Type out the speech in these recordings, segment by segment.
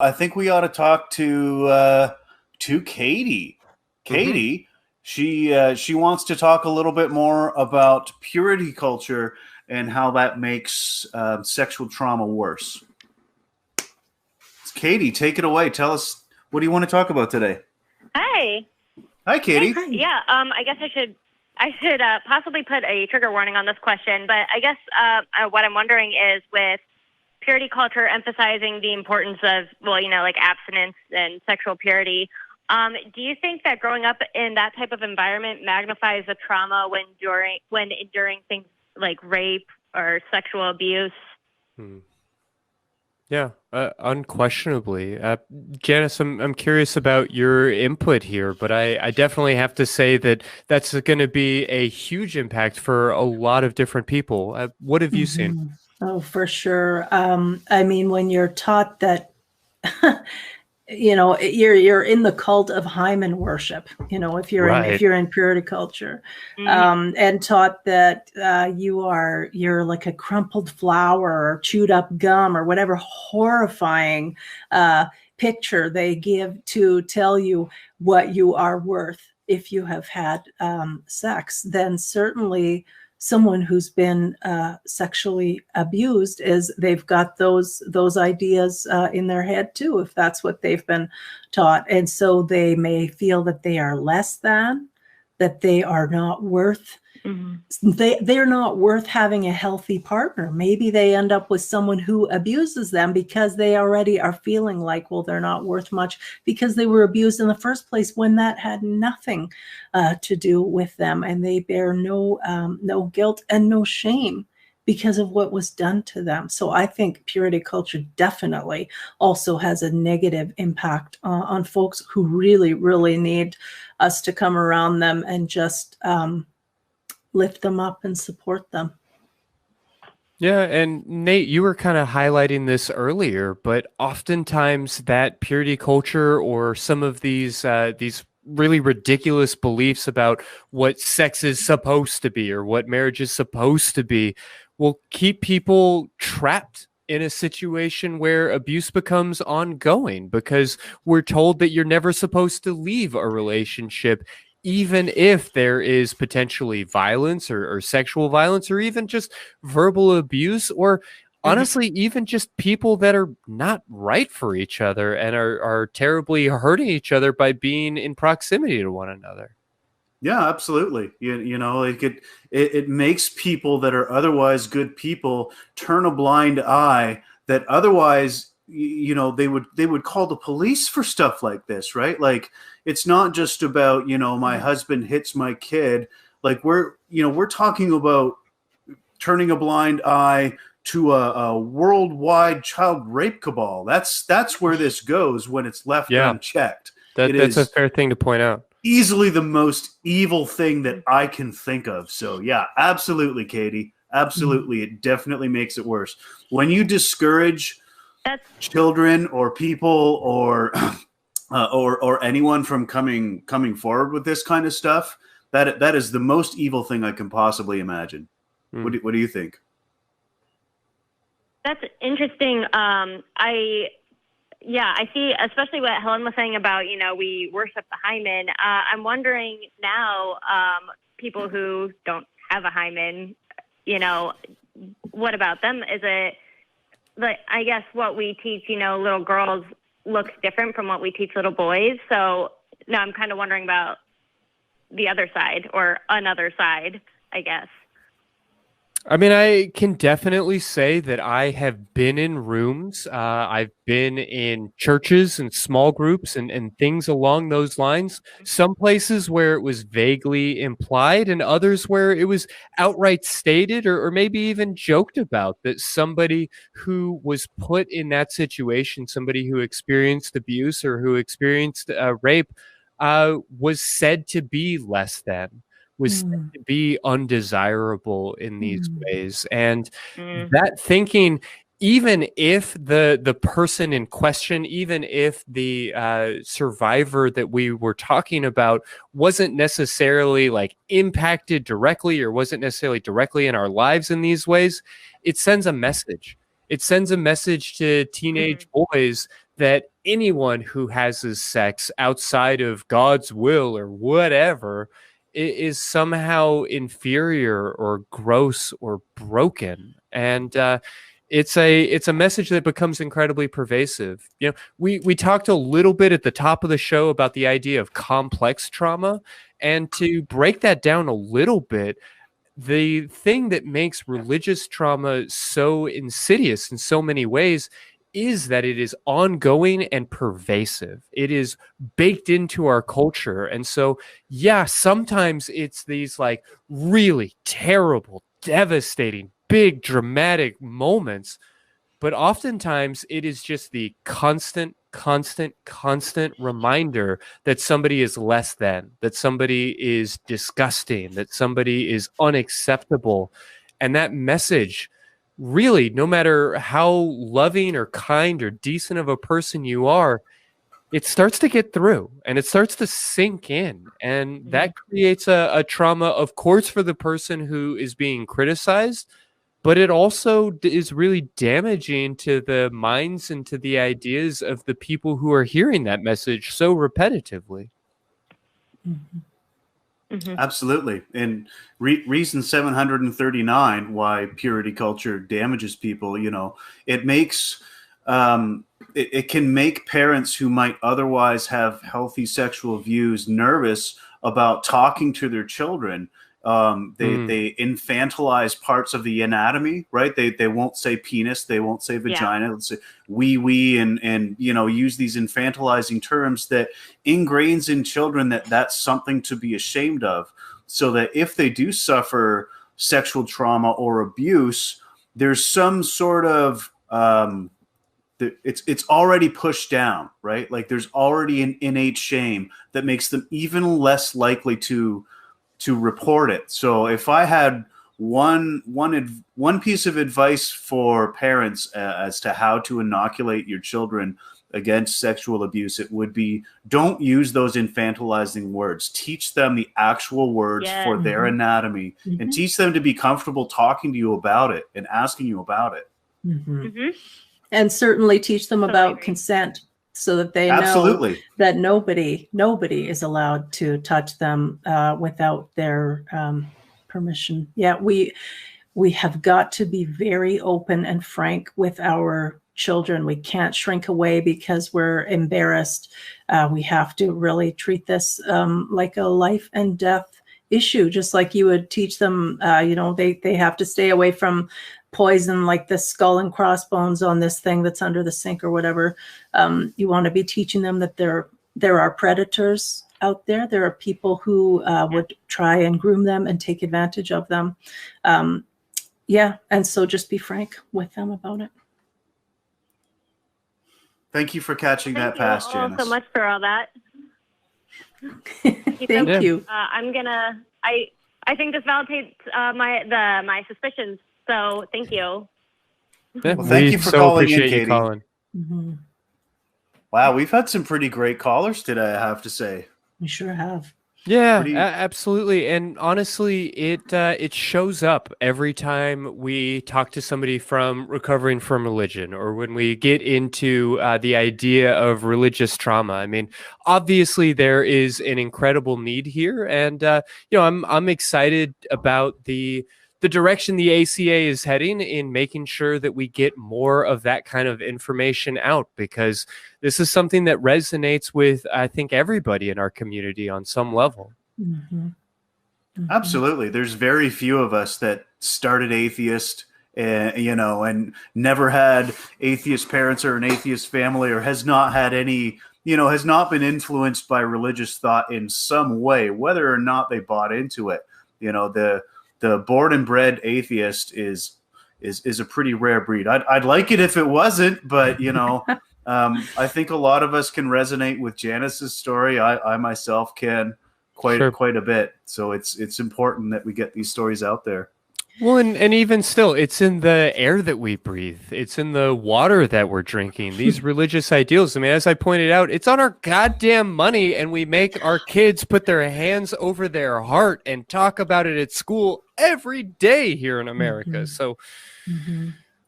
I think we ought to talk to Katie. Katie, she wants to talk a little bit more about purity culture and how that makes sexual trauma worse. Katie, take it away. Tell us, what do you want to talk about today? Hi. Hi, Katie. Hey, yeah. I guess I should possibly put a trigger warning on this question, but I guess what I'm wondering is, with purity culture emphasizing the importance of, like abstinence and sexual purity, do you think that growing up in that type of environment magnifies the trauma when enduring things like rape or sexual abuse? Yeah, unquestionably. Janice, I'm curious about your input here, but I definitely have to say that that's going to be a huge impact for a lot of different people. What have you seen? Oh, for sure. I mean, when you're taught that, you're in the cult of hymen worship, if you're in purity culture, and taught that you're like a crumpled flower or chewed up gum or whatever horrifying picture they give to tell you what you are worth if you have had sex, then certainly someone who's been sexually abused they've got those ideas in their head too, if that's what they've been taught. And so they may feel that they are less than, that they are not worth, they're not worth having a healthy partner. Maybe they end up with someone who abuses them because they already are feeling like, well, they're not worth much because they were abused in the first place, when that had nothing to do with them, and they bear no guilt and no shame because of what was done to them. So I think purity culture definitely also has a negative impact on folks who really, really need us to come around them and just lift them up and support them. Yeah, and Nate, you were kind of highlighting this earlier, but oftentimes that purity culture or some of these really ridiculous beliefs about what sex is supposed to be or what marriage is supposed to be will keep people trapped in a situation where abuse becomes ongoing, because we're told that you're never supposed to leave a relationship, even if there is potentially violence or sexual violence or even just verbal abuse, or honestly, even just people that are not right for each other and are terribly hurting each other by being in proximity to one another. Yeah, absolutely. It makes people that are otherwise good people turn a blind eye that otherwise, they would call the police for stuff like this, right? Like, it's not just about, my husband hits my kid. Like, we're talking about turning a blind eye to a worldwide child rape cabal. That's where this goes when it's left unchecked. That's a fair thing to point out. Easily the most evil thing that I can think of. So yeah, absolutely, Katie. Absolutely. It definitely makes it worse. When you discourage children or people or anyone from coming forward with this kind of stuff, that is the most evil thing I can possibly imagine. What do you think? That's interesting. I see, especially what Helen was saying about, we worship the hymen. I'm wondering now, people who don't have a hymen, what about them? Is it, like, I guess what we teach, little girls looks different from what we teach little boys. So now I'm kind of wondering about the other side, or another side, I guess. I mean, I can definitely say that I have been in rooms. I've been in churches and small groups and things along those lines. Some places where it was vaguely implied, and others where it was outright stated or maybe even joked about, that somebody who was put in that situation, somebody who experienced abuse or who experienced rape, was said to be less than, was said to be undesirable in these ways. And that thinking, even if the person in question, even if the survivor that we were talking about wasn't necessarily like impacted directly or wasn't necessarily directly in our lives in these ways, it sends a message. It sends a message to teenage boys that anyone who has his sex outside of God's will or whatever is somehow inferior or gross or broken. And it's a message that becomes incredibly pervasive. You know, we talked a little bit at the top of the show about the idea of complex trauma, and to break that down a little bit, the thing that makes religious trauma so insidious in so many ways is that it is ongoing and pervasive. It is baked into our culture. And so, yeah, sometimes it's these like really terrible, devastating, big, dramatic moments, but oftentimes it is just the constant reminder that somebody is less than, that somebody is disgusting, that somebody is unacceptable. And that message, really, no matter how loving or kind or decent of a person you are, it starts to get through and it starts to sink in. And that creates a trauma, of course, for the person who is being criticized, but it also is really damaging to the minds and to the ideas of the people who are hearing that message so repetitively. Absolutely. And reason 739 why purity culture damages people, you know, it makes it can make parents who might otherwise have healthy sexual views nervous about talking to their children. They infantilize parts of the anatomy, right? They won't say penis, they won't say vagina, let's say wee, and you know, use these infantilizing terms that ingrains in children that that's something to be ashamed of, so that if they do suffer sexual trauma or abuse, there's some sort of it's already pushed down, right? Like there's already an innate shame that makes them even less likely to report it. So if I had one piece of advice for parents as to how to inoculate your children against sexual abuse, it would be, don't use those infantilizing words. Teach them the actual words for their anatomy, and teach them to be comfortable talking to you about it and asking you about it. And certainly teach them about consent, so that they know that nobody is allowed to touch them without their permission. Yeah, we have got to be very open and frank with our children. We can't shrink away because we're embarrassed. We have to really treat this like a life and death issue, just like you would teach them, you know, they have to stay away from poison, like the skull and crossbones on this thing that's under the sink or whatever. You want to be teaching them that there are predators out there. There are people who would try and groom them and take advantage of them. And so just be frank with them about it. Thank you for catching that pass, Janice. Thank you so much for all that. Thank you. I think this validates my suspicions. So thank you. Well, thank you for calling in, Katie. Colin. Wow, we've had some pretty great callers today, I have to say. We sure have. Yeah, absolutely. And honestly, it shows up every time we talk to somebody from recovering from religion, or when we get into the idea of religious trauma. I mean, obviously there is an incredible need here, and you know, I'm excited about the direction the ACA is heading in making sure that we get more of that kind of information out, because this is something that resonates with, I think, everybody in our community on some level. Absolutely. There's very few of us that started atheist, you know, and never had atheist parents or an atheist family, or has not had any, you know, has not been influenced by religious thought in some way, whether or not they bought into it. You know, the born and bred atheist is a pretty rare breed. I'd like it if it wasn't, but you know, I think a lot of us can resonate with Janice's story. I myself can quite a bit. So it's important that we get these stories out there. Well, and even still, it's in the air that we breathe. It's in the water that we're drinking. These religious ideals, I mean, as I pointed out, it's on our goddamn money, and we make our kids put their hands over their heart and talk about it at school every day here in America. So,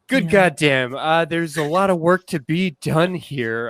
good goddamn, there's a lot of work to be done here.